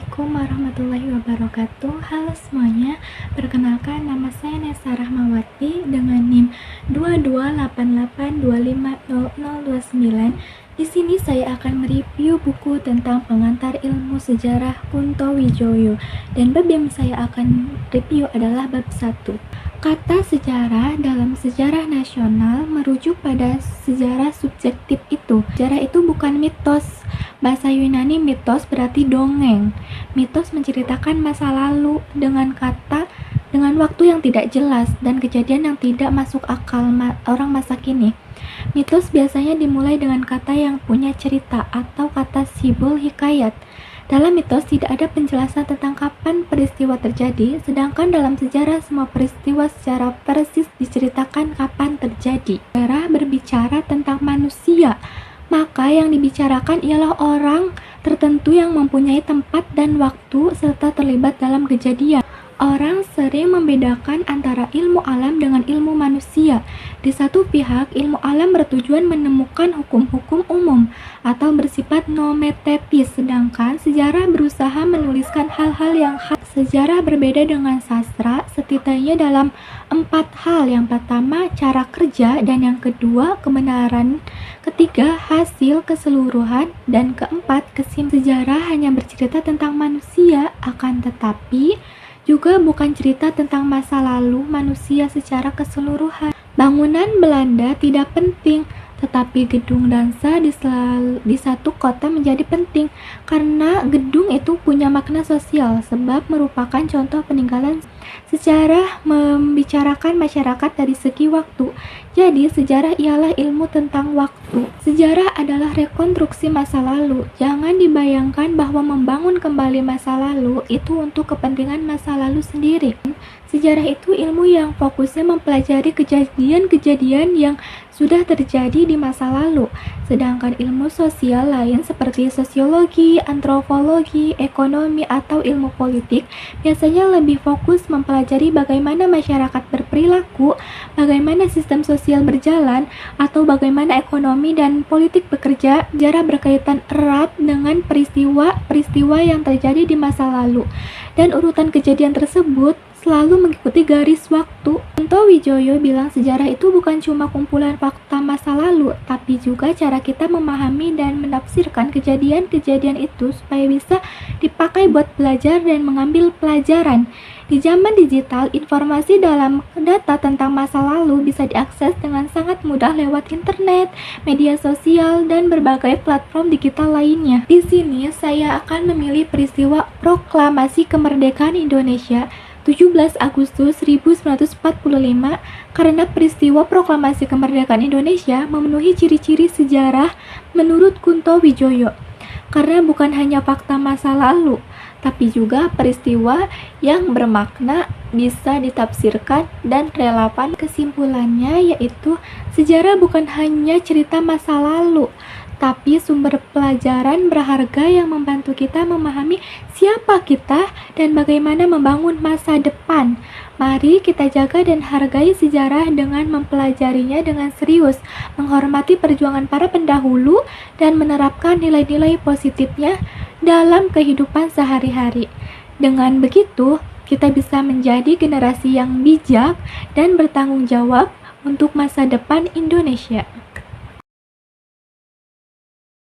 Assalamualaikum warahmatullahi wabarakatuh. Halo semuanya, perkenalkan nama saya Nesa Rahmawati dengan NIM 2288250029. Di sini saya akan mereview buku tentang pengantar ilmu sejarah Kunto Wijoyo, dan bab yang saya akan review adalah bab 1. Kata sejarah dalam sejarah nasional merujuk pada sejarah subjektif itu. Sejarah itu bukan mitos. Bahasa Yunani mitos berarti dongeng. Mitos menceritakan masa lalu dengan waktu yang tidak jelas dan kejadian yang tidak masuk akal orang masa kini. Mitos biasanya dimulai dengan kata yang punya cerita atau kata sibul hikayat. Dalam mitos tidak ada penjelasan tentang kapan peristiwa terjadi, sedangkan dalam sejarah semua peristiwa secara persis diceritakan kapan terjadi. Sejarah berbicara tentang manusia, maka yang dibicarakan ialah orang tertentu yang mempunyai tempat dan waktu serta terlibat dalam kejadian. Orang sering membedakan antara ilmu alam dengan ilmu manusia. Di satu pihak, ilmu alam bertujuan menemukan hukum-hukum umum atau bersifat nomenklatif, sedangkan sejarah berusaha menuliskan hal-hal yang khas. Sejarah berbeda dengan sastra setidaknya dalam 4 hal. Yang pertama, cara kerja, dan yang kedua, kebenaran, ketiga, hasil keseluruhan, dan keempat, kesimpulan. Sejarah hanya bercerita tentang manusia, akan tetapi juga bukan cerita tentang masa lalu manusia secara keseluruhan. Bangunan Belanda tidak penting, tetapi gedung dansa di satu kota menjadi penting karena gedung itu punya makna sosial sebab merupakan contoh peninggalan. Sejarah membicarakan masyarakat dari segi waktu. Jadi sejarah ialah ilmu tentang waktu. Sejarah adalah rekonstruksi masa lalu. Jangan dibayangkan bahwa membangun kembali masa lalu itu untuk kepentingan masa lalu sendiri. Sejarah itu ilmu yang fokusnya mempelajari kejadian-kejadian yang sudah terjadi di masa lalu. Sedangkan ilmu sosial lain seperti sosiologi, antropologi, ekonomi, atau ilmu politik biasanya lebih fokus mempelajari bagaimana masyarakat berperilaku, bagaimana sistem sosial berjalan, atau bagaimana ekonomi dan politik bekerja. Sejarah berkaitan erat dengan peristiwa yang terjadi di masa lalu, dan urutan kejadian tersebut selalu mengikuti garis waktu. Kunto Wijoyo bilang sejarah itu bukan cuma kumpulan fakta masa lalu, tapi juga cara kita memahami dan menafsirkan kejadian-kejadian itu supaya bisa dipakai buat belajar dan mengambil pelajaran. Di zaman digital, informasi dalam data tentang masa lalu bisa diakses dengan sangat mudah lewat internet, media sosial, dan berbagai platform digital lainnya. Di sini saya akan memilih peristiwa Proklamasi Kemerdekaan Indonesia 17 Agustus 1945 karena peristiwa Proklamasi Kemerdekaan Indonesia memenuhi ciri-ciri sejarah menurut Kunto Wijoyo. Karena bukan hanya fakta masa lalu, tapi juga peristiwa yang bermakna, bisa ditafsirkan dan relevan. Kesimpulannya yaitu sejarah bukan hanya cerita masa lalu, tapi sumber pelajaran berharga yang membantu kita memahami siapa kita dan bagaimana membangun masa depan. Mari kita jaga dan hargai sejarah dengan mempelajarinya dengan serius, menghormati perjuangan para pendahulu, dan menerapkan nilai-nilai positifnya dalam kehidupan sehari-hari. Dengan begitu, kita bisa menjadi generasi yang bijak dan bertanggung jawab untuk masa depan Indonesia.